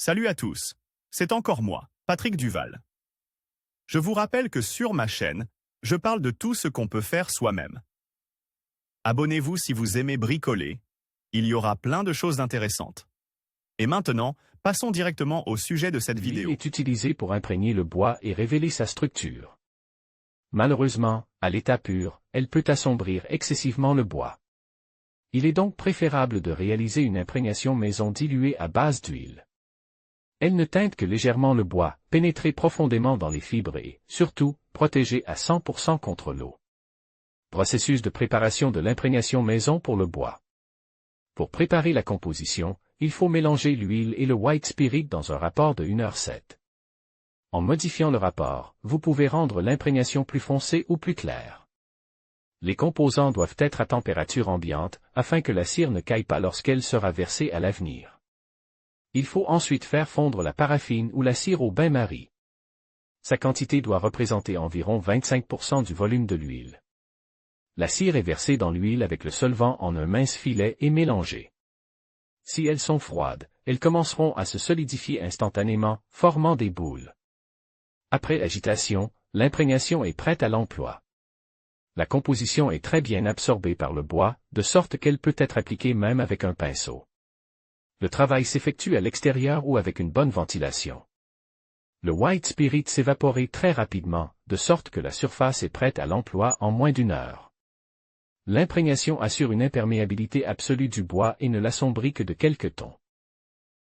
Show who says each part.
Speaker 1: Salut à tous, c'est encore moi, Patrick Duval. Je vous rappelle que sur ma chaîne, je parle de tout ce qu'on peut faire soi-même. Abonnez-vous si vous aimez bricoler, il y aura plein de choses intéressantes. Et maintenant, passons directement au sujet de cette vidéo.
Speaker 2: L'huile est utilisée pour imprégner le bois et révéler sa structure. Malheureusement, à l'état pur, elle peut assombrir excessivement le bois. Il est donc préférable de réaliser une imprégnation maison diluée à base d'huile. Elle ne teinte que légèrement le bois, pénétrer profondément dans les fibres et, surtout, protéger à 100% contre l'eau. Processus de préparation de l'imprégnation maison pour le bois. Pour préparer la composition, il faut mélanger l'huile et le white spirit dans un rapport de 1h7. En modifiant le rapport, vous pouvez rendre l'imprégnation plus foncée ou plus claire. Les composants doivent être à température ambiante afin que la cire ne caille pas lorsqu'elle sera versée à l'avenir. Il faut ensuite faire fondre la paraffine ou la cire au bain-marie. Sa quantité doit représenter environ 25% du volume de l'huile. La cire est versée dans l'huile avec le solvant en un mince filet et mélangée. Si elles sont froides, elles commenceront à se solidifier instantanément, formant des boules. Après agitation, l'imprégnation est prête à l'emploi. La composition est très bien absorbée par le bois, de sorte qu'elle peut être appliquée même avec un pinceau. Le travail s'effectue à l'extérieur ou avec une bonne ventilation. Le white spirit s'évapore très rapidement, de sorte que la surface est prête à l'emploi en moins d'1 heure. L'imprégnation assure une imperméabilité absolue du bois et ne l'assombrit que de quelques tons.